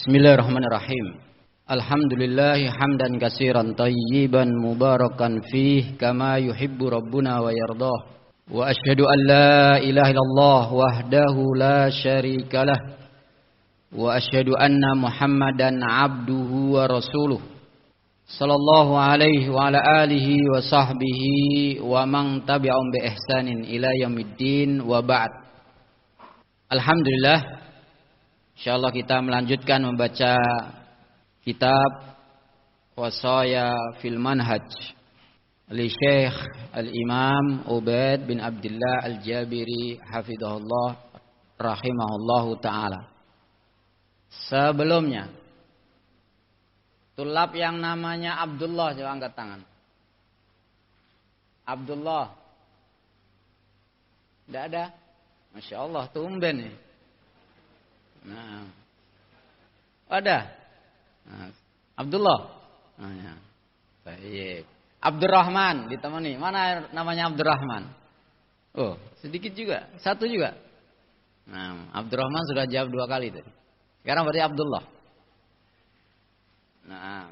Bismillahirrahmanirrahim. Alhamdulillahi hamdan katsiran tayyiban mubarakan fih kama yuhibbu rabbuna wa yardah. Wa asyhadu an la ilaha illallah wahdahu la syarikalah. Wa asyhadu anna Muhammadan abduhu wa rasuluh. Sallallahu alaihi wa ala alihi wa sahbihi wa man tabi'ahum bi ihsanin ila yaumiddin wa ba'd. Alhamdulillah, insyaallah kita melanjutkan membaca kitab Wasaya fil Manhaj li Syekh Al-Imam Ubaid bin Abdullah Al-Jabiri hafizahullah rahimahullahu taala. Sebelumnya, tulab yang namanya Abdullah, coba angkat tangan. Abdullah. Tidak ada? Masya Allah, tumben nih. Nah, ada. Nah, Abdullah. Nah, ya. Baik. Abdurrahman ditemani. Mana namanya Abdurrahman? Oh, sedikit juga. Satu juga. Nah, Abdurrahman sudah jawab 2 kali tadi. Sekarang berarti Abdullah. Nah.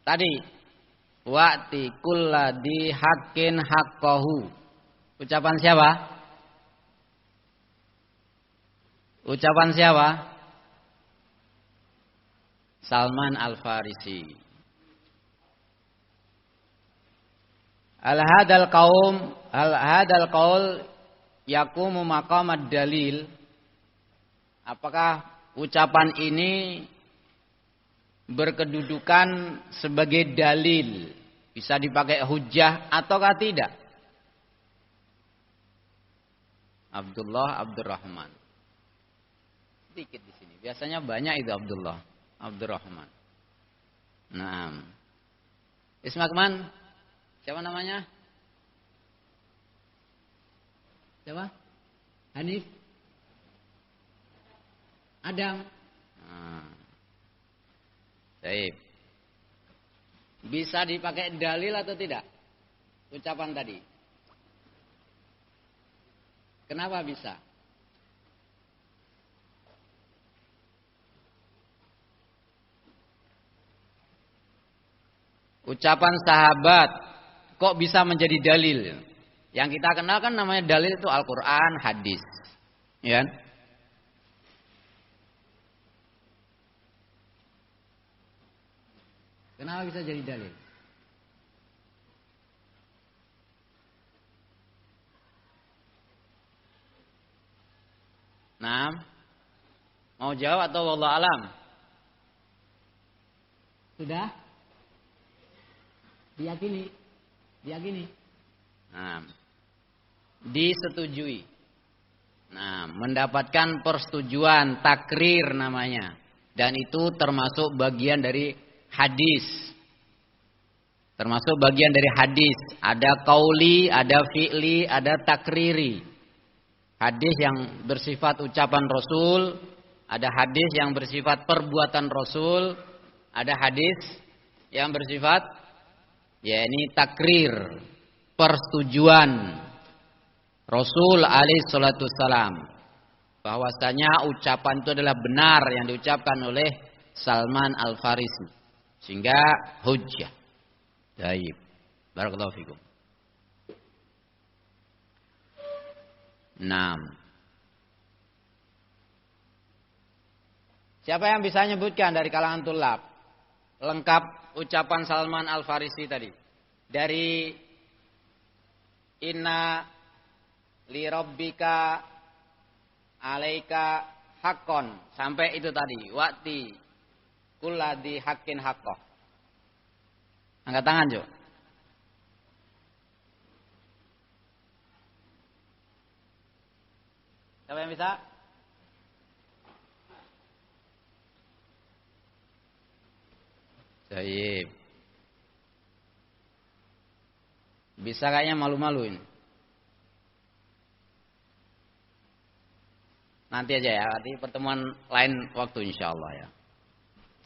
Tadi wa'ti kulladhi haqqin haqqahu. Ucapan siapa? Ucapan siapa? Salman Al-Farisi. Al hadal qaul yaqumu maqamad dalil. Apakah ucapan ini berkedudukan sebagai dalil, bisa dipakai hujjah ataukah tidak? Abdullah, Abdurrahman. Sedikit di sini. Biasanya banyak itu Abdullah, Abdurrahman. Nah, Ismakman, siapa namanya? Siapa? Hanif? Adam? Baik. Bisa dipakai dalil atau tidak? Ucapan tadi. Kenapa bisa? Ucapan sahabat kok bisa menjadi dalil? Yang kita kenal kan namanya dalil itu Al-Quran, hadis. Ya kan? Kenapa bisa jadi dalil? Nah, mau jawab atau wallahu alam? Sudah? Diyakini? Diyakini? Nah, disetujui. Nah, mendapatkan persetujuan, takrir namanya. Dan itu termasuk bagian dari hadis. Termasuk bagian dari hadis. Ada qauli, ada fi'li, ada takriri. Hadis yang bersifat ucapan Rasul, ada hadis yang bersifat perbuatan Rasul, ada hadis yang bersifat yakni takrir, persetujuan Rasul alaihi salatu wassalam bahwasanya ucapan itu adalah benar yang diucapkan oleh Salman Al-Farisi. Sehingga hujjah. Baik. Barakallahu fikum. 6. Siapa yang bisa menyebutkan dari kalangan tulab lengkap ucapan Salman Al-Farisi tadi? Dari inna li rabbika alaika haqqon sampai itu tadi, wa'ti kulladhi haqqin haqqah. Angkat tangan, Jo. Siapa yang bisa? Baik. Bisa kayaknya malu-maluin. Nanti aja ya, nanti pertemuan lain waktu insyaallah ya.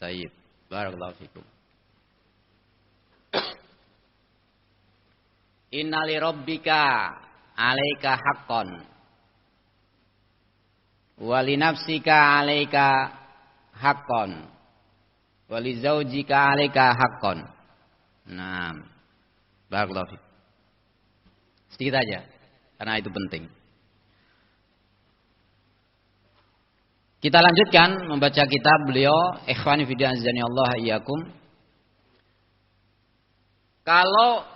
Baik. Barakallahu fikum. Innali rabbika alaika haqqon wa li nafsika 'alaika haqqan wa li zaujika 'alaika haqqan. Nah, barakallahu fiik. Sedikit aja karena itu penting. Kita lanjutkan membaca kitab beliau, ikhwani fi din azani Allah iyyakum. Kalau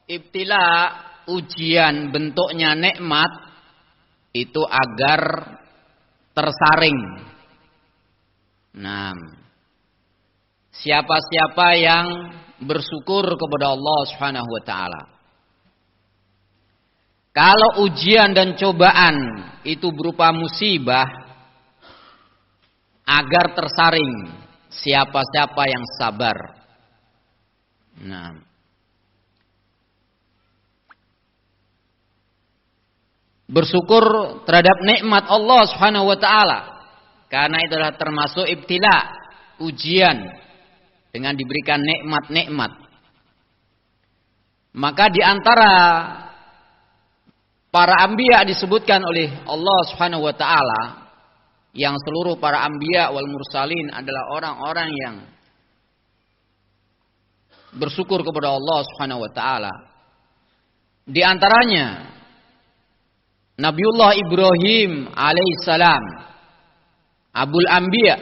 ibtila, ujian bentuknya nikmat, itu agar tersaring. Nah, siapa-siapa yang bersyukur kepada Allah Subhanahu wa taala. Kalau ujian dan cobaan itu berupa musibah, agar tersaring siapa-siapa yang sabar. Nah, bersyukur terhadap nikmat Allah Subhanahu wa taala, karena itu adalah termasuk ibtila, ujian dengan diberikan nikmat-nikmat. Maka di antara para anbiya disebutkan oleh Allah Subhanahu wa taala, yang seluruh para anbiya wal mursalin adalah orang-orang yang bersyukur kepada Allah Subhanahu wa taala. Di antaranya Nabiullah Ibrahim alaihissalam, Abul Anbiya,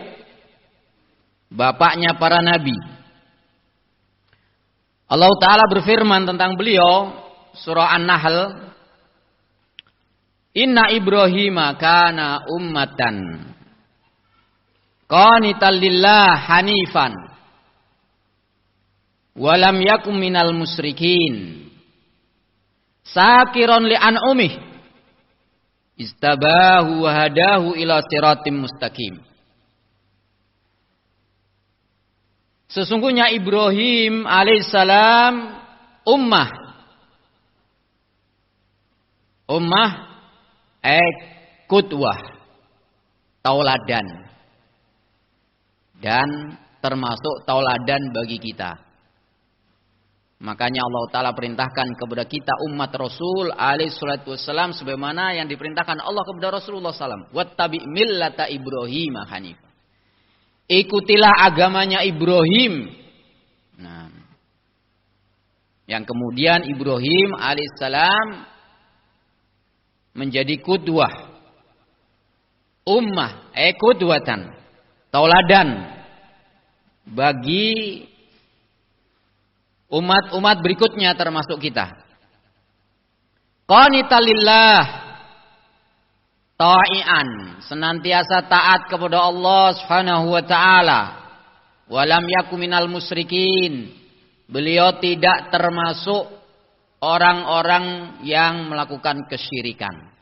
bapaknya para nabi. Allah taala berfirman tentang beliau surah An-Nahl, Inna Ibrahima kana ummatan qanitan lillah hanifan walam yakum minal musyrikin sakiron li an'umih istabahu wa hadahu ila siratim mustaqim. Sesungguhnya Ibrahim alaihissalam ummah kudwah, tauladan, dan termasuk tauladan bagi kita. Makanya Allah Ta'ala perintahkan kepada kita umat Rasul alaihi salatu wassalam sebagaimana yang diperintahkan Allah kepada Rasulullah SAW. Wattabi millata Ibrahim hanifah. Ikutilah agamanya Ibrahim. Nah, yang kemudian Ibrahim alaihissalam menjadi kudwah, ummah, kudwatan, tauladan bagi umat-umat berikutnya termasuk kita. Qanitan lillah, ta'ian, senantiasa taat kepada Allah Subhanahu wa taala. Walam yakum minal musyrikin, beliau tidak termasuk orang-orang yang melakukan kesyirikan.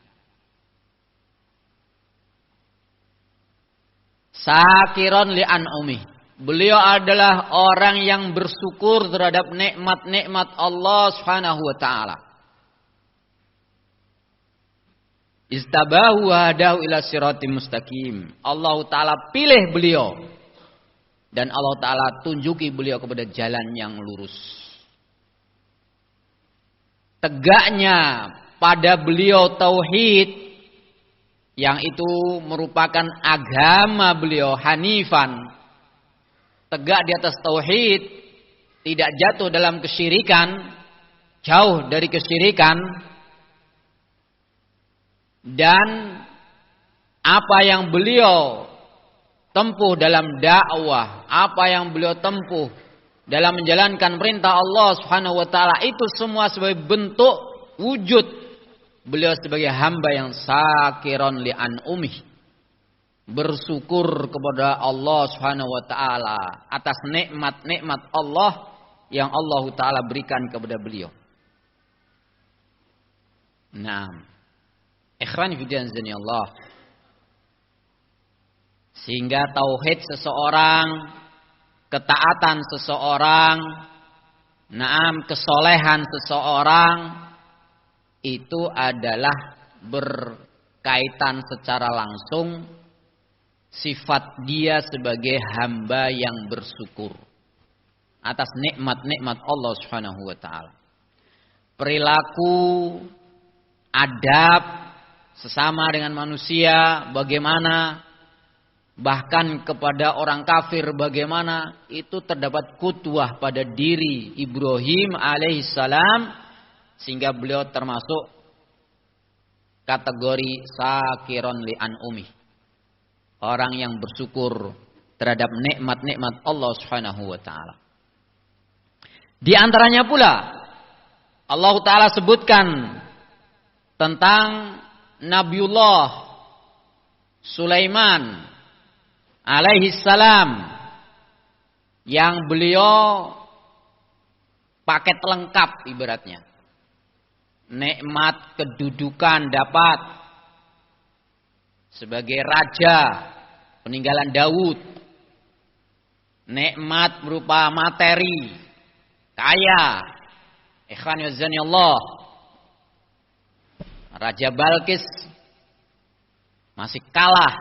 Sakiron li an'umih, beliau adalah orang yang bersyukur terhadap nikmat-nikmat Allah Subhanahu wa taala. Istabahu wa hadahu ila siratim mustaqim. Allah taala pilih beliau dan Allah taala tunjuki beliau kepada jalan yang lurus. Tegaknya pada beliau tauhid, yang itu merupakan agama beliau hanifan, tegak di atas tauhid, tidak jatuh dalam kesyirikan, jauh dari kesyirikan, dan apa yang beliau tempuh dalam dakwah, apa yang beliau tempuh dalam menjalankan perintah Allah Subhanahu wa taala, itu semua sebagai bentuk wujud beliau sebagai hamba yang sakiron li an'umih, bersyukur kepada Allah Subhanahu wa taala atas nikmat-nikmat Allah yang Allah taala berikan kepada beliau. Nah, ikhwan fillah azani Allah, sehingga tauhid seseorang, ketaatan seseorang, kesolehan seseorang itu adalah berkaitan secara langsung sifat dia sebagai hamba yang bersyukur atas nikmat-nikmat Allah Subhanahu wa taala. Perilaku, adab, sesama dengan manusia bagaimana, bahkan kepada orang kafir bagaimana, itu terdapat qudwah pada diri Ibrahim alaihissalam, sehingga beliau termasuk kategori sakiron li an'umi, orang yang bersyukur terhadap nikmat-nikmat Allah Subhanahu wa taala. Di antaranya pula Allah taala sebutkan tentang Nabiullah Sulaiman alaihi salam, yang beliau paket lengkap ibaratnya. Nikmat kedudukan dapat sebagai raja peninggalan Daud. Nikmat berupa materi, kaya. Ikhwan yazani Allah. Raja Balkis masih kalah.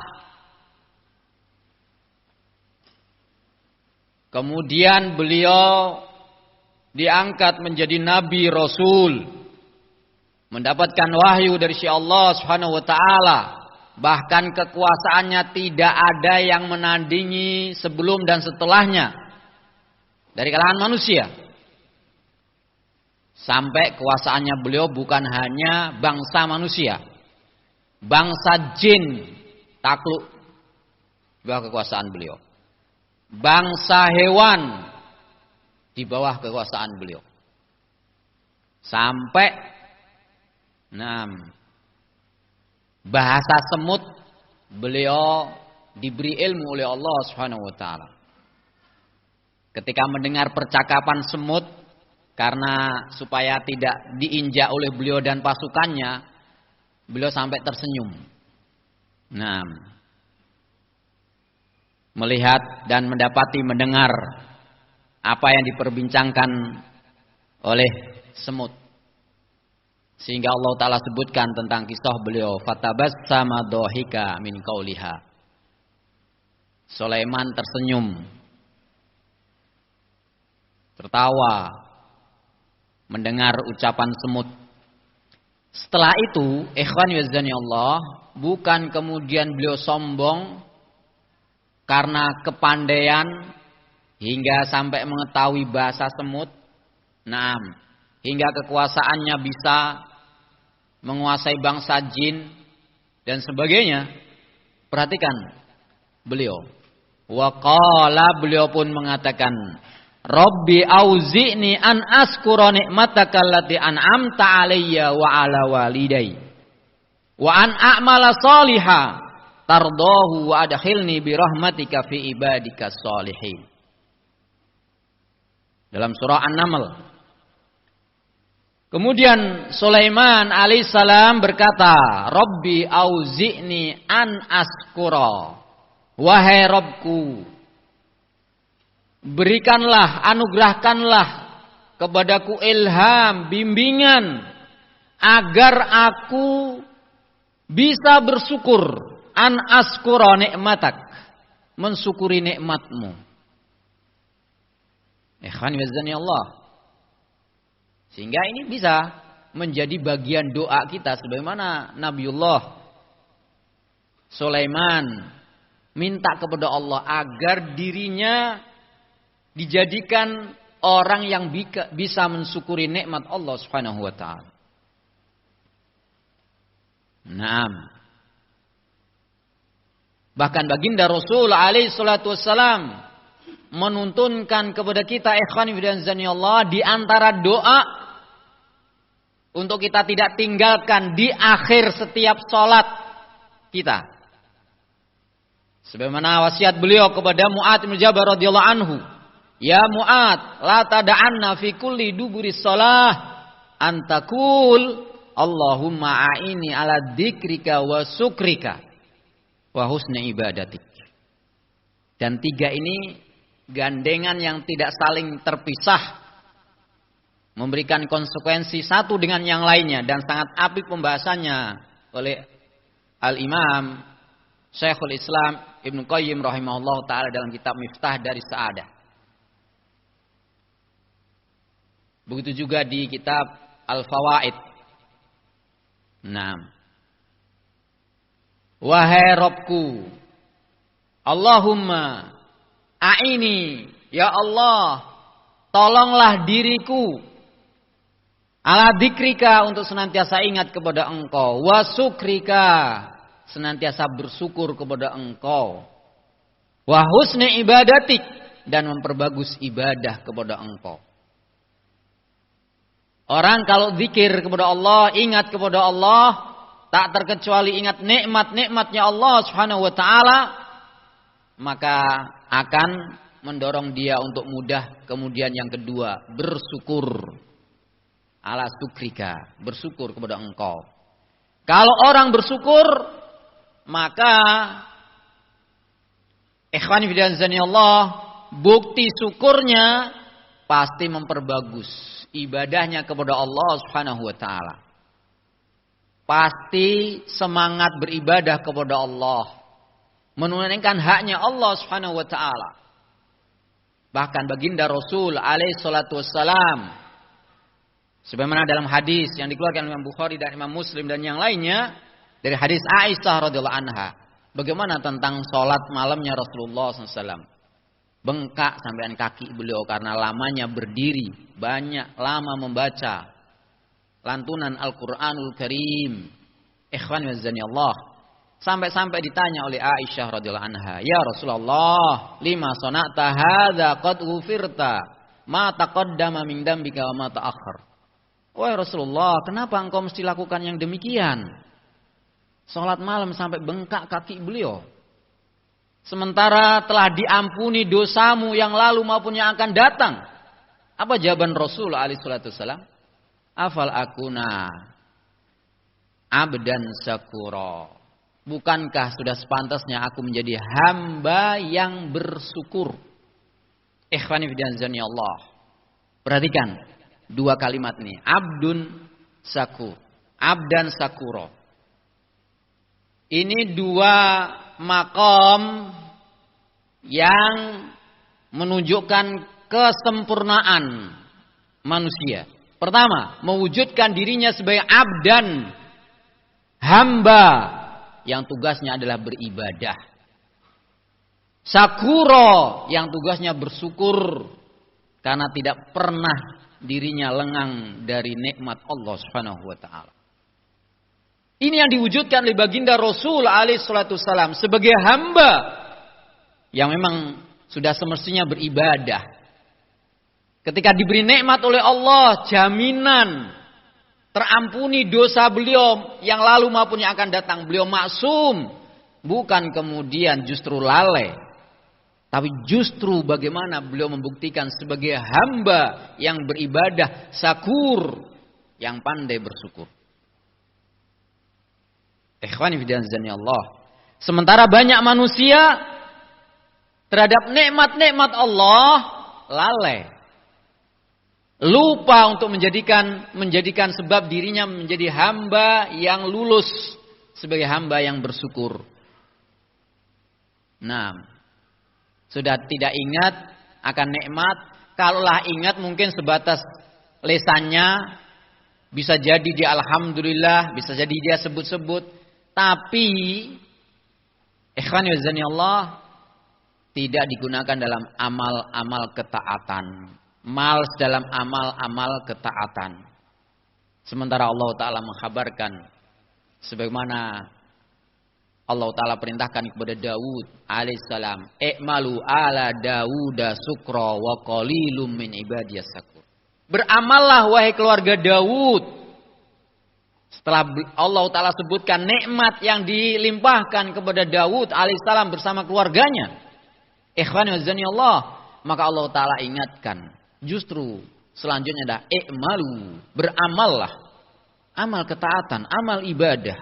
Kemudian beliau diangkat menjadi nabi rasul, mendapatkan wahyu dari si Allah Subhanahu wa taala. Bahkan kekuasaannya tidak ada yang menandingi sebelum dan setelahnya dari kalangan manusia. Sampai kekuasaannya beliau bukan hanya bangsa manusia, bangsa jin takluk di bawah kekuasaan beliau. Bangsa hewan di bawah kekuasaan beliau. Sampai bahasa semut beliau diberi ilmu oleh Allah Subhanahu wa taala. Ketika mendengar percakapan semut, karena supaya tidak diinjak oleh beliau dan pasukannya, beliau sampai tersenyum. Melihat dan mendengar apa yang diperbincangkan oleh semut. Sehingga Allah Ta'ala sebutkan tentang kisah beliau. Fatabassama dhahika min qauliha. Sulaiman tersenyum, tertawa mendengar ucapan semut. Setelah itu, ikhwan yazani Allah, bukan kemudian beliau sombong karena kepandaian hingga sampai mengetahui bahasa semut. Hingga kekuasaannya bisa menguasai bangsa jin dan sebagainya. Perhatikan beliau. Waqala, beliau pun mengatakan, Rabbi auzi'ni an askura ni'mataka allati an'amta alayya wa ala walidayya wa an a'mala shalihan tardahu wa adkhilni bi rahmatika fi ibadika shalihin. Dalam surah An-Naml. Kemudian Sulaiman alaihissalam berkata, Rabbi auzi'ni an askura, wahai Rabbku, berikanlah, anugerahkanlah kepadaku ilham, bimbingan, agar aku bisa bersyukur, an askura nikmatak, mensyukuri nikmatmu. Ikhwan wazani Allah. Sehingga ini bisa menjadi bagian doa kita, sebagaimana Nabiullah Sulaiman minta kepada Allah agar dirinya dijadikan orang yang bisa mensyukuri nikmat Allah Subhanahu wa taala. Bahkan baginda Rasul alaihi salatu wassalam menuntunkan kepada kita, ikhwan fillah Allah, di antara doa untuk kita tidak tinggalkan di akhir setiap sholat kita. Sebagaimana wasiat beliau kepada Mu'adz bin Jabal radhiyallahu anhu, ya Mu'adz, la tada'anna fi kulli duburi shalah antakul Allahumma a'ini ala dzikrika wa syukrika wa husni ibadatik. Dan tiga ini gandengan yang tidak saling terpisah, memberikan konsekuensi satu dengan yang lainnya, dan sangat apik pembahasannya oleh Al-Imam Syekhul Islam Ibnu Qayyim rahimahullah ta'ala dalam kitab Miftah dari Sa'adah. Begitu juga di kitab Al-Fawaid. Wahai Rabbku, Allahumma a'ini, ya Allah, tolonglah diriku ala dzikrika, untuk senantiasa ingat kepada Engkau, wa syukrika, senantiasa bersyukur kepada Engkau, wa husni ibadatik, dan memperbagus ibadah kepada Engkau. Orang kalau zikir kepada Allah, ingat kepada Allah, tak terkecuali ingat nikmat-nikmatnya Allah Subhanahu wa taala, maka akan mendorong dia untuk mudah. Kemudian yang kedua, bersyukur. Ala syukrika, bersyukur kepada Engkau. Kalau orang bersyukur, maka ikhwani fillah Allah, bukti syukurnya pasti memperbagus ibadahnya kepada Allah Subhanahu wa taala. Pasti semangat beribadah kepada Allah, menunaikan haknya Allah Subhanahu wa taala. Bahkan baginda Rasul alaihi salatu wassalam, sebagaimana dalam hadis yang dikeluarkan Imam Bukhari dan Imam Muslim dan yang lainnya dari hadis Aisyah radhiyallahu anha, bagaimana tentang salat malamnya Rasulullah SAW. Bengkak sampean kaki beliau karena lamanya berdiri, banyak lama membaca lantunan Al-Quranul Karim. Ikhwan wazzani Allah, sampai-sampai ditanya oleh Aisyah radhiyallahu anha, ya Rasulullah, lima sona'ta hadza qad ghufirta ma taqaddama min dambika wa ma ta'akhkhar. Wahai Rasulullah, kenapa engkau mesti lakukan yang demikian? Salat malam sampai bengkak kaki beliau, sementara telah diampuni dosamu yang lalu maupun yang akan datang. Apa jawaban Rasul alaihi salatu wasallam? Afal akuna abdan syakura. Bukankah sudah sepantasnya aku menjadi hamba yang bersyukur? Ikhwani fiddin Allah. Perhatikan dua kalimat ini, abdun syakur, abdan syakura. Ini dua maqam yang menunjukkan kesempurnaan manusia. Pertama, mewujudkan dirinya sebagai abdan, hamba yang tugasnya adalah beribadah. Syakuro yang tugasnya bersyukur karena tidak pernah dirinya lengang dari nikmat Allah Subhanahu wa taala. Ini yang diwujudkan oleh baginda Rasul alaihi salatu wasallam sebagai hamba yang memang sudah semestinya beribadah. Ketika diberi nikmat oleh Allah, jaminan terampuni dosa beliau yang lalu maupun yang akan datang. Beliau maksum, bukan kemudian justru lalai, tapi justru bagaimana beliau membuktikan sebagai hamba yang beribadah, syakur, yang pandai bersyukur. Ikhwani fiddin Allah. Sementara banyak manusia terhadap nikmat-nikmat Allah lalai, lupa untuk menjadikan sebab dirinya menjadi hamba yang lulus, sebagai hamba yang bersyukur. Nah, sudah tidak ingat akan nikmat. Kalaulah ingat mungkin sebatas lesannya, bisa jadi dia alhamdulillah, bisa jadi dia sebut-sebut. Tapi ikhwan wazzani Allah, tidak digunakan dalam amal-amal ketaatan. Males dalam amal-amal ketaatan. Sementara Allah Ta'ala mengkhabarkan sebagaimana Allah Ta'ala perintahkan kepada Daud alaihissalam, i'malu ala Dawuda sukra wa qalilum min ibadiyas syakur. Beramallah wahai keluarga Daud. Setelah Allah Ta'ala sebutkan nikmat yang dilimpahkan kepada Daud alaihissalam bersama keluarganya, ikhwani wazzani Allah, maka Allah Ta'ala ingatkan, justru selanjutnya adalah i'malu, beramallah, amal ketaatan, amal ibadah,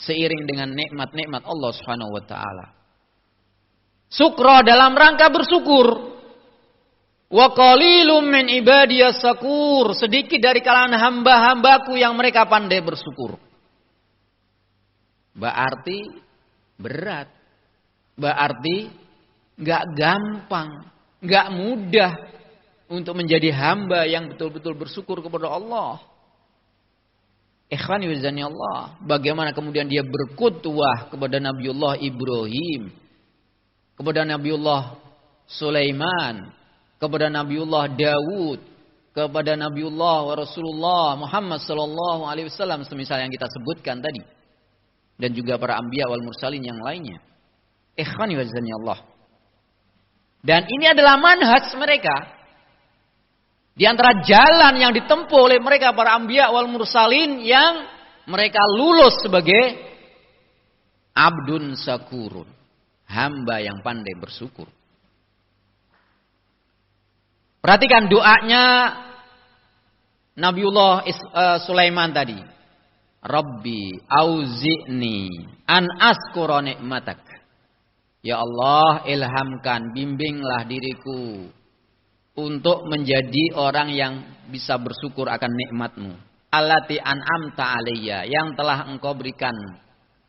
seiring dengan nikmat-nikmat Allah Subhanahu wa taala. Sukra dalam rangka bersyukur. Wa qalilum min ibadiyas syakur, sedikit dari kalangan hamba-hambaku yang mereka pandai bersyukur. Berarti berat. Berarti enggak gampang, enggak mudah untuk menjadi hamba yang betul-betul bersyukur kepada Allah. Ikhwani wazani Allah, bagaimana kemudian dia berkutuah kepada Nabiullah Ibrahim, kepada Nabiullah Sulaiman, kepada Nabiullah Daud, kepada Nabiullah wa Rasulullah Muhammad sallallahu alaihi wasallam semisal yang kita sebutkan tadi, dan juga para anbiya wal mursalin yang lainnya. Ikhwani wazani Allah. Dan ini adalah manhaj mereka. Di antara jalan yang ditempuh oleh mereka para anbiya wal mursalin yang mereka lulus sebagai abdun sakurun, hamba yang pandai bersyukur. Perhatikan doanya Nabiullah Sulaiman tadi. Rabbi auzi'ni an askura ni'matak. Ya Allah, ilhamkan, bimbinglah diriku untuk menjadi orang yang bisa bersyukur akan nikmat-Mu. Allati an'amta alayya, yang telah Engkau berikan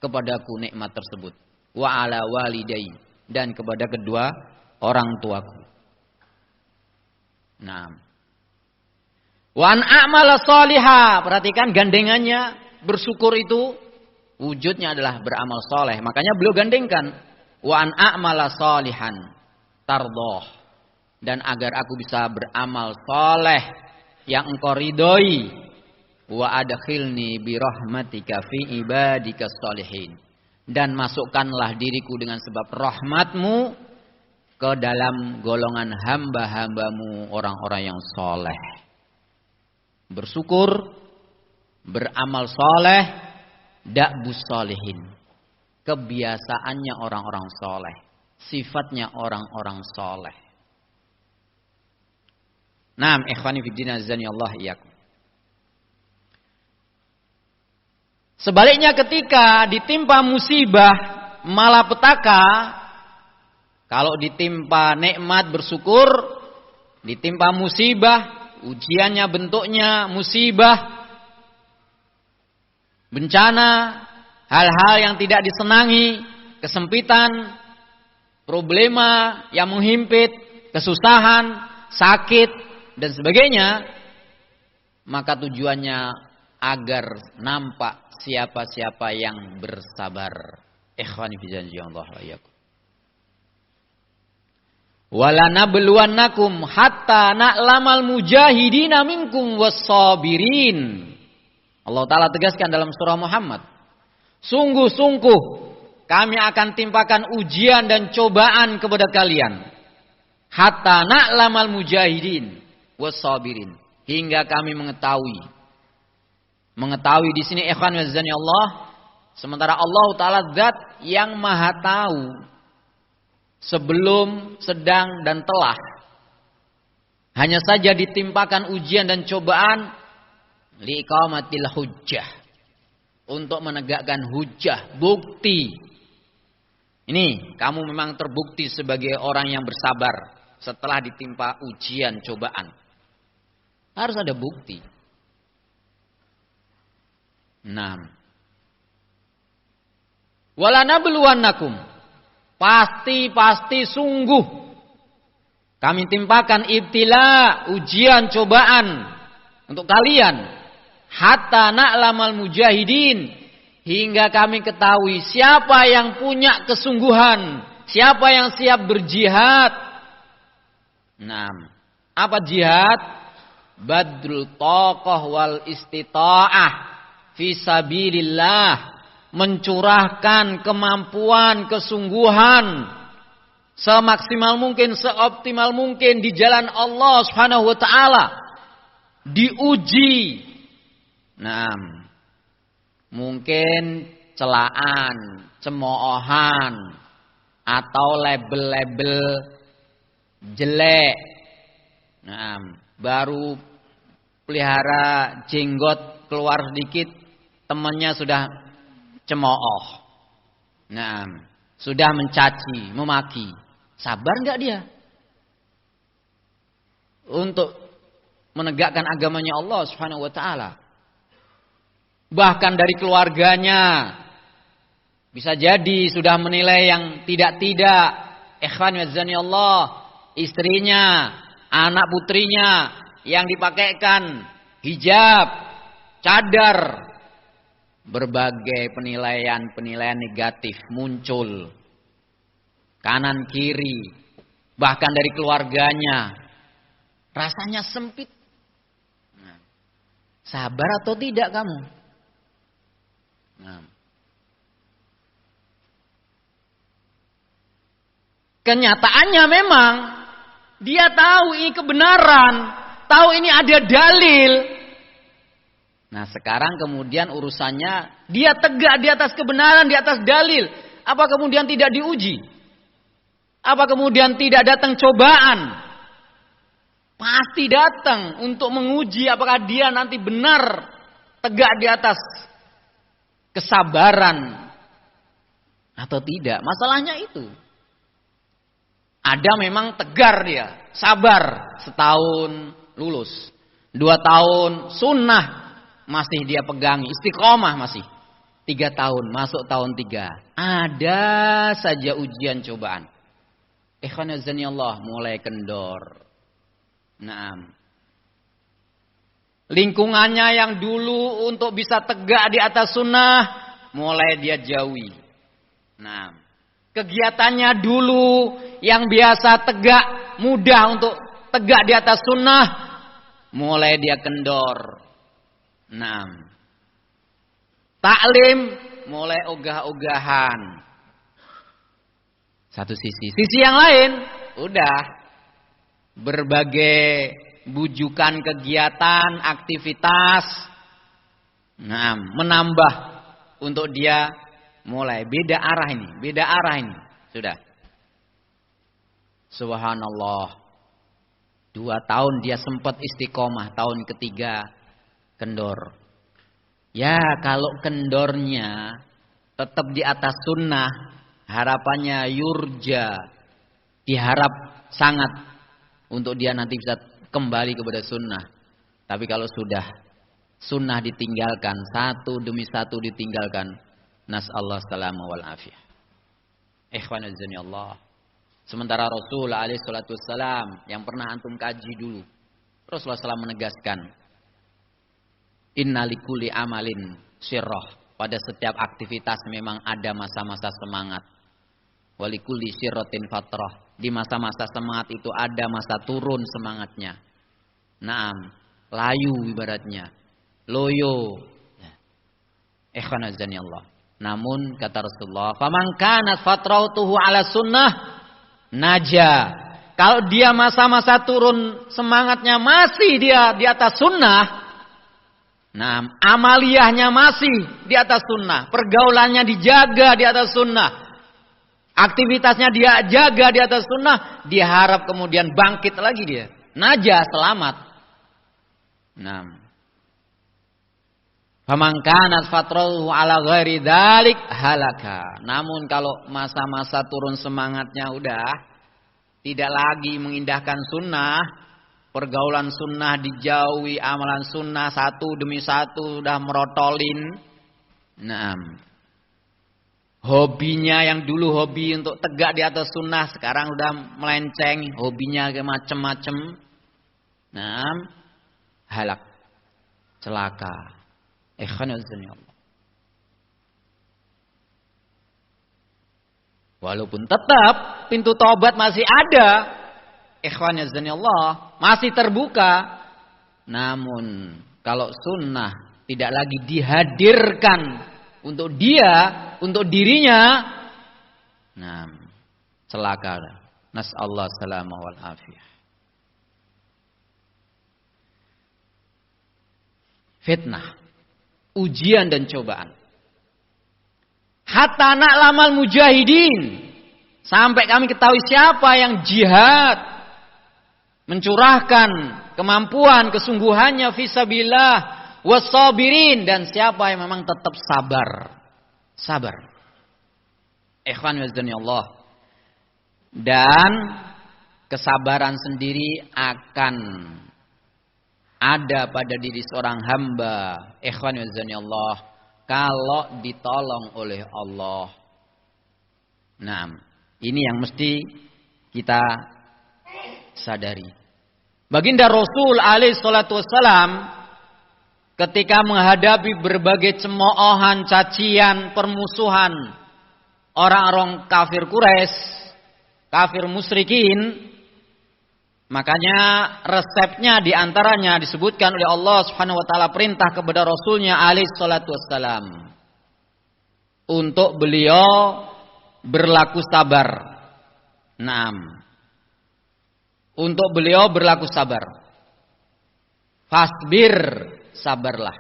kepadaku nikmat tersebut. Wa ala walidayya, dan kepada kedua orang tuaku. Nah. Wa an a'mala shalihah, perhatikan gandengannya bersyukur itu wujudnya adalah beramal soleh. Makanya beliau gandengkan wa an a'mala shalihan tardoh, dan agar aku bisa beramal soleh yang Engkau ridhoi. Wa adkhilni bi rahmatika fi ibadika sholihin, dan masukkanlah diriku dengan sebab rahmat-Mu ke dalam golongan hamba-hamba-Mu orang-orang yang soleh. Bersyukur, beramal soleh, da'bus sholihin, kebiasaannya orang-orang soleh, sifatnya orang-orang soleh. Naam, ikhwani fiddin azani Allah iyyakum. Sebaliknya ketika ditimpa musibah, malapetaka, kalau ditimpa nikmat bersyukur, ditimpa musibah, ujiannya bentuknya musibah, bencana, hal-hal yang tidak disenangi, kesempitan, problema yang menghimpit, kesusahan, sakit, dan sebagainya, maka tujuannya agar nampak siapa-siapa yang bersabar. Ikhwani fi Allah wa iyyakum. Walanabluwannakum hatta na'lamal mujahidina minkum was-sabirin. Allah Ta'ala tegaskan dalam surah Muhammad, sungguh-sungguh kami akan timpakan ujian dan cobaan kepada kalian, hatta na'lamal mujahidin was-sabirin, hingga kami mengetahui di sini ikhwan wazani Allah, sementara Allah Ta'ala zat yang maha tahu sebelum, sedang, dan telah. Hanya saja ditimpakan ujian dan cobaan liqamatil hujjah, untuk menegakkan hujjah, bukti. Ini kamu memang terbukti sebagai orang yang bersabar setelah ditimpa ujian, cobaan. Harus ada bukti. Nah, walanabluwannakum, pasti sungguh kami timpakan ibtila, ujian, cobaan untuk kalian, hatta na'lamal mujahidin, hingga kami ketahui siapa yang punya kesungguhan, siapa yang siap berjihad. Nah, apa jihad? Badrul taqah wal istita'ah fi sabilillah, mencurahkan kemampuan, kesungguhan semaksimal mungkin, seoptimal mungkin di jalan Allah Subhanahu wa taala. Diuji. Nah, mungkin celaan, cemoohan, atau label-label jelek. Nah, baru pelihara jenggot keluar sedikit, temannya sudah cemooh. Nah, sudah mencaci, memaki. Sabar enggak dia untuk menegakkan agamanya Allah Subhanahu wa taala? Bahkan dari keluarganya bisa jadi sudah menilai yang tidak-tidak. Ikhwan wazani Allah, istrinya, anak putrinya yang dipakaikan hijab, cadar, berbagai penilaian-penilaian negatif muncul. Kanan kiri, bahkan dari keluarganya. Rasanya sempit. Nah, sabar atau tidak kamu? Nah. Kenyataannya memang dia tahu ini kebenaran, tahu ini ada dalil. Nah, sekarang kemudian urusannya dia tegak di atas kebenaran, di atas dalil. Apa kemudian tidak diuji? Apa kemudian tidak datang cobaan? Pasti datang untuk menguji apakah dia nanti benar tegak di atas kesabaran atau tidak. Masalahnya itu. Ada memang tegar dia, sabar, setahun lulus, 2 tahun sunnah masih dia pegangi, istiqomah masih, 3 tahun masuk tahun 3, ada saja ujian cobaan. Ikhwanazanillah mulai kendor. Naam. Lingkungannya yang dulu untuk bisa tegak di atas sunnah mulai dia jauhi. Nah, kegiatannya dulu yang biasa tegak, mudah untuk tegak di atas sunnah, mulai dia kendor. Nah, taklim mulai ogah-ogahan. Satu sisi. Sisi yang lain, udah berbagai bujukan kegiatan, aktivitas, nah, menambah untuk dia mulai beda arah ini, sudah. Subhanallah. 2 tahun dia sempat istiqomah, tahun ketiga kendor. Ya, kalau kendornya tetap di atas sunnah, harapannya yurja, diharap sangat untuk dia nanti bisa kembali kepada sunnah. Tapi kalau sudah sunnah ditinggalkan, satu demi satu ditinggalkan, nas'allah salamu wal afiyah. Ikhwanazani Allah. Sementara Rasul alaihi salatu wassalam yang pernah antum kaji dulu, Rasulullah SAW menegaskan, inna likulli amalin syirrah. Pada setiap aktivitas memang ada masa-masa semangat. Walikulli syirratin fatrah. Di masa-masa semangat itu ada masa turun semangatnya. Naam, layu ibaratnya, loyo. Ikhwanazani Allah. Namun kata Rasulullah, faman kanat fatratuhu ala sunnah naja. Kalau dia masa-masa turun semangatnya masih dia di atas sunnah, nah, amaliyahnya masih di atas sunnah, pergaulannya dijaga di atas sunnah, aktivitasnya dia jaga di atas sunnah, dia harap kemudian bangkit lagi dia, najah, selamat. Nah, faman kanat fatrahu ala ghairi dzalik halaka. Namun kalau masa-masa turun semangatnya udah tidak lagi mengindahkan sunnah, pergaulan sunnah dijauhi, amalan sunnah satu demi satu udah merotolin. Nah, hobinya yang dulu hobi untuk tegak di atas sunnah sekarang udah melenceng, hobinya ke macem-macem. Nah, halak, celaka. Allah. Walaupun tetap pintu taubat masih ada, Allah, masih terbuka. Namun kalau sunnah tidak lagi dihadirkan untuk dia, untuk dirinya, nah, celaka. Nas'allahu salama wal afiyah. Fitnah, ujian dan cobaan. Hatta na'lamal mujahidin, sampai kami ketahui siapa yang jihad, mencurahkan kemampuan, kesungguhannya fisabilillah, wassabirin, dan siapa yang memang tetap sabar. Sabar. Ikhwan Allah. Dan kesabaran sendiri akan ada pada diri seorang hamba. Ikhwan Allah. Kalau ditolong oleh Allah. Nah, ini yang mesti kita sadari. Baginda Rasul alaihi salatu wassalam ketika menghadapi berbagai cemoohan, cacian, permusuhan orang-orang kafir Quraisy, kafir musyrikin, makanya resepnya diantaranya disebutkan oleh Allah Subhanahu wa taala, perintah kepada Rasulnya alaihi salatu wassalam untuk beliau berlaku sabar. Untuk beliau berlaku sabar. Fasbir, sabarlah.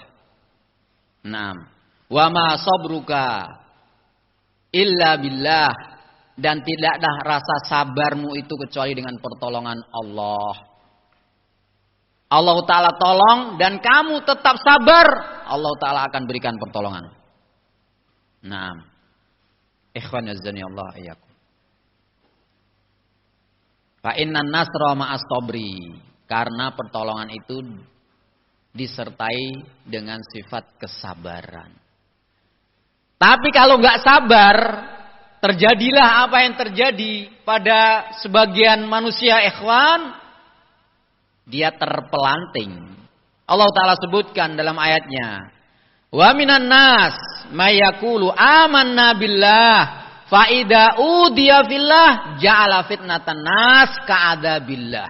Wa ma sabruka illa billah, dan tidaklah rasa sabarmu itu kecuali dengan pertolongan Allah. Allah Ta'ala tolong dan kamu tetap sabar, Allah Ta'ala akan berikan pertolongan. Ikhwan azani Allah iyyakum. Fa innan nasra ma'as sabri, karena pertolongan itu disertai dengan sifat kesabaran. Tapi kalau nggak sabar, terjadilah apa yang terjadi pada sebagian manusia, ikhwan. Dia terpelanting. Allah Ta'ala sebutkan dalam ayatnya, wa minan nas may yaqulu amanna billah fa idza udiya fillah ja'ala fitnatan nas ka'adabillah.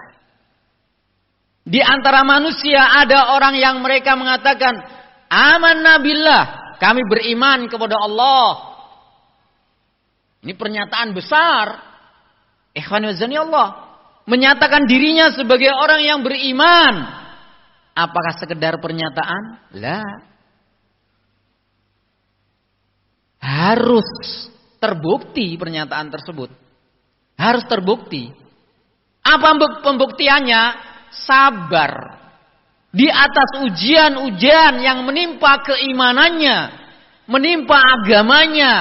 Di antara manusia ada orang yang mereka mengatakan amanna billah, kami beriman kepada Allah. Ini pernyataan besar. Ikhwan wazani Allah, menyatakan dirinya sebagai orang yang beriman. Apakah sekedar pernyataan? La. Harus terbukti pernyataan tersebut. Harus terbukti. Apa pembuktiannya? Sabar. Di atas ujian-ujian yang menimpa keimanannya, menimpa agamanya,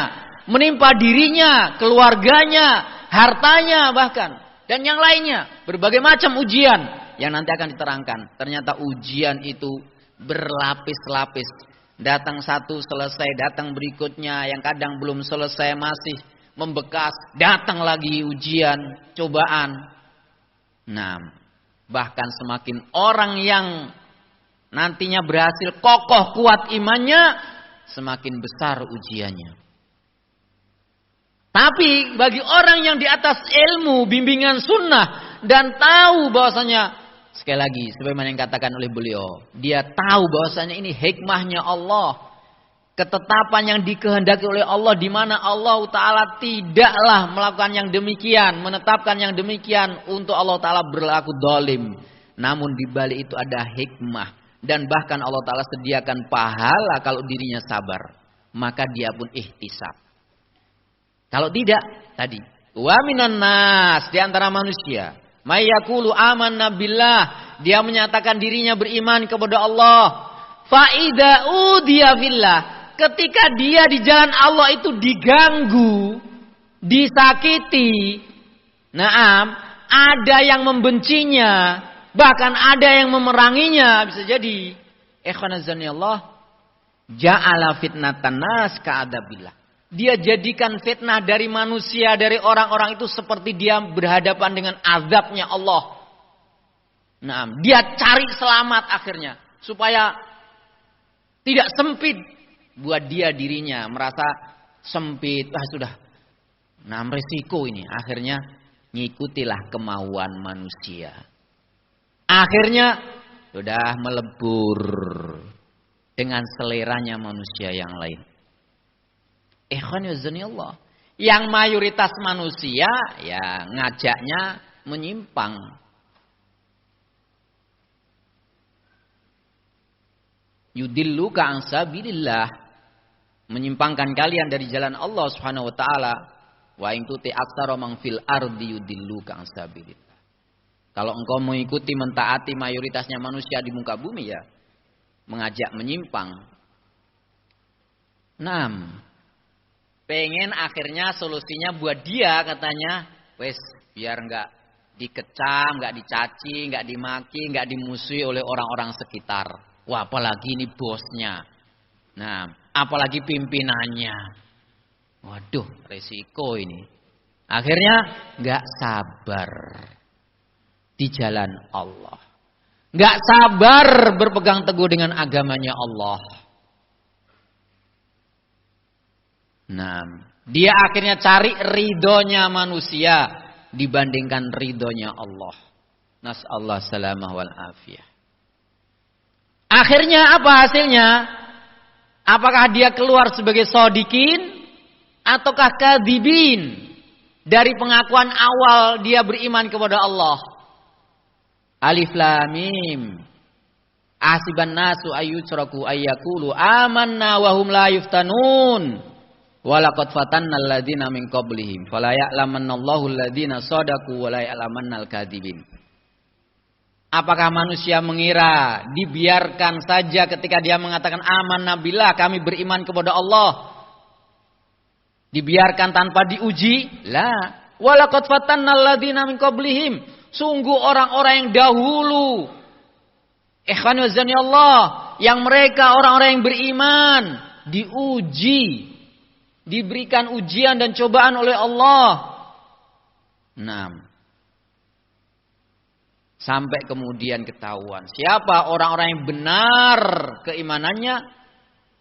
menimpa dirinya, keluarganya, hartanya bahkan, dan yang lainnya. Berbagai macam ujian yang nanti akan diterangkan. Ternyata ujian itu berlapis-lapis. Datang satu selesai, datang berikutnya yang kadang belum selesai masih membekas. Datang lagi ujian, cobaan. Bahkan semakin orang yang nantinya berhasil kokoh kuat imannya, semakin besar ujiannya. Tapi bagi orang yang di atas ilmu, bimbingan sunnah, dan tahu bahwasanya, sekali lagi, sebagaimana yang katakan oleh beliau, dia tahu bahwasanya ini hikmahnya Allah, ketetapan yang dikehendaki oleh Allah, di mana Allah Ta'ala tidaklah melakukan yang demikian, menetapkan yang demikian untuk Allah Ta'ala berlaku zalim. Namun di balik itu ada hikmah, dan bahkan Allah Ta'ala sediakan pahala kalau dirinya sabar, maka dia pun ihtisab. Kalau tidak, tadi wa minan nas, di antara manusia, may yaqulu amanna billah, dia menyatakan dirinya beriman kepada Allah. Fa idza udiya fillah, ketika dia di jalan Allah itu diganggu, disakiti, ada yang membencinya, bahkan ada yang memeranginya, bisa jadi. Ikhwan azani Allah, ja'ala fitnatan nas ka'adabillah. Dia jadikan fitnah dari manusia, dari orang-orang itu seperti dia berhadapan dengan azabnya Allah. Dia cari selamat akhirnya, supaya tidak sempit buat dia dirinya, merasa sempit. Sudah, resiko ini. Akhirnya ngikutilah kemauan manusia. Akhirnya sudah melebur dengan seleranya manusia yang lain. Ikhwan Allah, yang mayoritas manusia ya ngajaknya menyimpang. Yudillu ka'an sabilillah, menyimpangkan kalian dari jalan Allah Subhanahu wa taala. Wa in tuti aktsara man fil ardi yudillu ka'an sabilillah. Kalau engkau mengikuti, mentaati mayoritasnya manusia di muka bumi, ya mengajak menyimpang. Pengen akhirnya solusinya buat dia, katanya, wes biar nggak dikecam, nggak dicaci, nggak dimaki, nggak dimusuhi oleh orang-orang sekitar. Wah, apalagi ini bosnya. Apalagi pimpinannya. Waduh, resiko ini. Akhirnya nggak sabar di jalan Allah. Nggak sabar berpegang teguh dengan agamanya Allah. Nah, dia akhirnya cari ridhonya manusia dibandingkan ridhonya Allah. Nas'allahu salamah wal afiyah. Akhirnya apa hasilnya? Apakah dia keluar sebagai shodikin ataukah kadzibin dari pengakuan awal dia beriman kepada Allah? Alif lam mim. Ahsiban nasu ayyutraku ayyakulu amanna wa hum la yuftanun. Walaqad fatanna alladziina min qablihim fala ya'lamannallahu alladziina shadaqu wa la ya'lamannal kadzibin. Apakah manusia mengira dibiarkan saja ketika dia mengatakan amanna billah, kami beriman kepada Allah, dibiarkan tanpa diuji? La. Walaqad fatanna alladziina min qablihim. Sungguh orang-orang yang dahulu, ikhwan wa Allah, yang mereka orang-orang yang beriman diuji, diberikan ujian dan cobaan oleh Allah. Sampai kemudian ketahuan siapa orang-orang yang benar keimanannya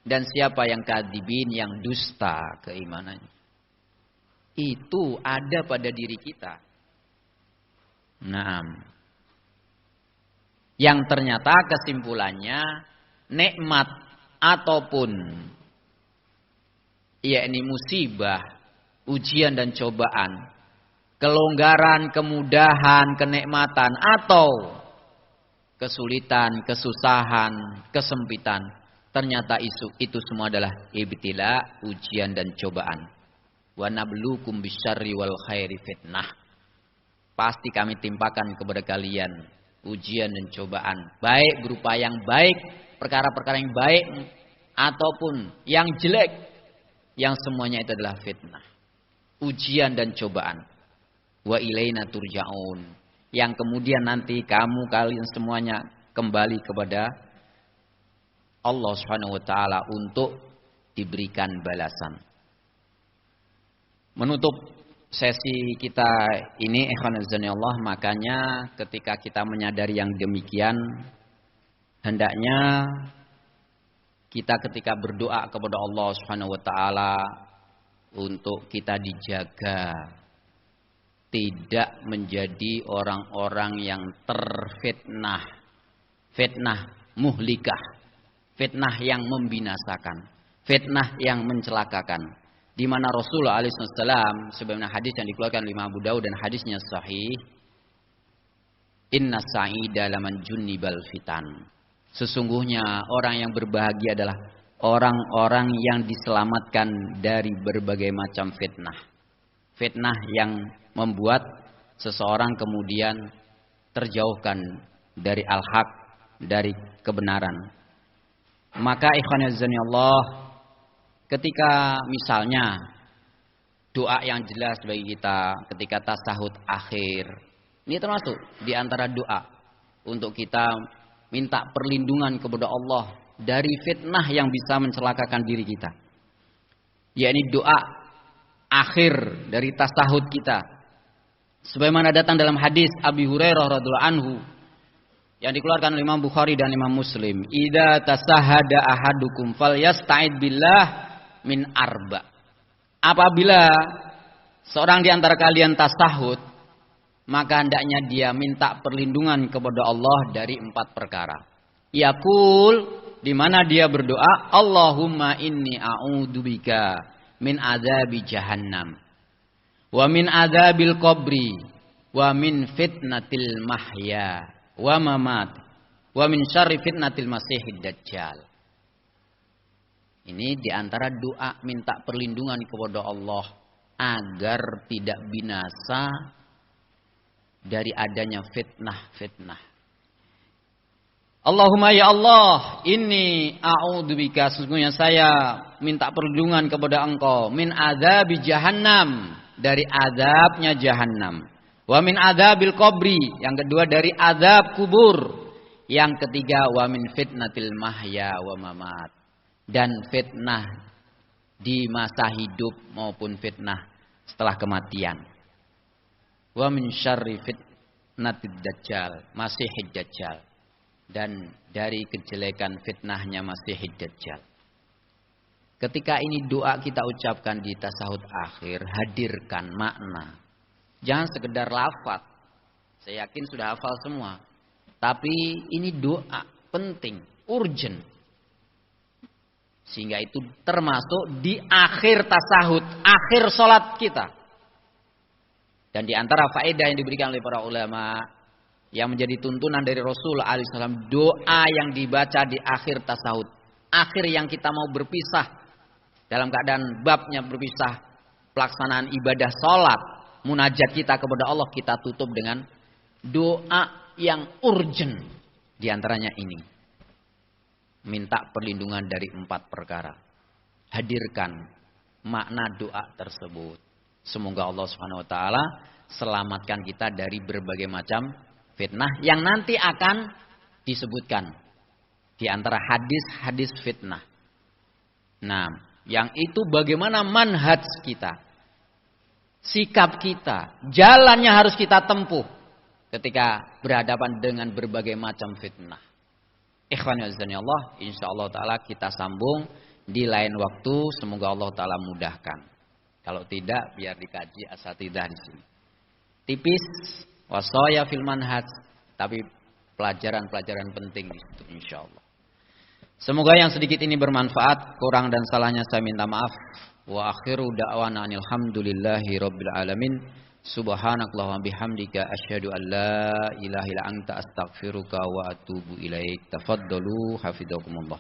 dan siapa yang kadzibin, yang dusta keimanannya. Itu ada pada diri kita. Yang ternyata kesimpulannya nikmat ataupun yakni musibah, ujian dan cobaan, kelonggaran, kemudahan, kenikmatan atau kesulitan, kesusahan, kesempitan, ternyata itu semua adalah ibtila, ujian dan cobaan. Wa nabluukum bisyarri wal khairi fitnah. Pasti kami timpakan kepada kalian ujian dan cobaan, baik berupa yang baik, perkara-perkara yang baik ataupun yang jelek, yang semuanya itu adalah fitnah, ujian dan cobaan. Wa ilaina turja'un, yang kemudian nanti kalian semuanya kembali kepada Allah Subhanahu wa taala untuk diberikan balasan. Menutup sesi kita ini, ikhwan Allah, makanya ketika kita menyadari yang demikian, hendaknya kita ketika berdoa kepada Allah Subhanahu wa taala untuk kita dijaga tidak menjadi orang-orang yang terfitnah, fitnah muhlikah, fitnah yang membinasakan, fitnah yang mencelakakan. Di mana Rasulullah alaihissalam sebagaimana hadis yang dikeluarkan oleh Imam Abu Dawud dan hadisnya sahih, inna sa'ida laman junnibal fitan. Sesungguhnya orang yang berbahagia adalah orang-orang yang diselamatkan dari berbagai macam fitnah. Fitnah yang membuat seseorang kemudian terjauhkan dari al-haq, dari kebenaran. Maka ikhwan Allah, ketika misalnya doa yang jelas bagi kita ketika tasahud akhir, ini termasuk di antara doa untuk kita minta perlindungan kepada Allah dari fitnah yang bisa mencelakakan diri kita. Yakni doa akhir dari tasahud kita. Sebagaimana datang dalam hadis Abi Hurairah radhiyallahu anhu yang dikeluarkan oleh Imam Bukhari dan Imam Muslim, "Idza tasahhada ahadukum falyasta'id billah min arba." Apabila seorang di antara kalian tasahud, maka hendaknya dia minta perlindungan kepada Allah dari 4 perkara. Yaqul, di mana dia berdoa, Allahumma inni a'udzubika min adzabi jahannam wa min adzabil qabri wa min fitnatil mahya wa mamat wa min syarri fitnatil masihid dajjal. Ini diantara doa minta perlindungan kepada Allah agar tidak binasa dari adanya fitnah-fitnah. Allahumma ya Allah, inni a'udzubika, sesungguhnya saya minta perlindungan kepada Engkau min adzabi jahannam, dari azabnya jahannam, wa min adzabil qabri, yang kedua dari azab kubur, yang ketiga wa min fitnatil mahya wa mamat, dan fitnah di masa hidup maupun fitnah setelah kematian. Wa min syarri fitnatid dajjal, masihid dajjal, dan dari kejelekan fitnahnya Masihid Dajjal. Ketika ini doa kita ucapkan di tasahud akhir, hadirkan makna. Jangan sekedar lafaz. Saya yakin sudah hafal semua. Tapi ini doa penting, urgent. Sehingga itu termasuk di akhir tasahud, akhir sholat kita. Dan di antara faedah yang diberikan oleh para ulama, yang menjadi tuntunan dari Rasulullah SAW, doa yang dibaca di akhir tasahud. Akhir yang kita mau berpisah. Dalam keadaan babnya berpisah, pelaksanaan ibadah sholat, munajat kita kepada Allah, kita tutup dengan doa yang urgent. Di antaranya ini. Minta perlindungan dari 4 perkara. Hadirkan makna doa tersebut. Semoga Allah SWT selamatkan kita dari berbagai macam fitnah yang nanti akan disebutkan. Di antara hadis-hadis fitnah. Nah, yang itu bagaimana manhaj kita, sikap kita, jalannya harus kita tempuh ketika berhadapan dengan berbagai macam fitnah. Ikhwan wa'azani Allah, insyaallah ta'ala kita sambung di lain waktu, semoga Allah ta'ala mudahkan. Kalau tidak, biar dikaji asatidzah di sini. Tipis, wasaya fil manhaj, tapi pelajaran-pelajaran penting di situ insyaallah. Semoga yang sedikit ini bermanfaat, kurang dan salahnya saya minta maaf. Wa akhiru da'wana alhamdulillahi rabbil alamin. Subhanakallahumma bihamdika asyhadu an la ilaha illa anta astaghfiruka wa atubu ilaik. Tafaddalu hafizakumullah.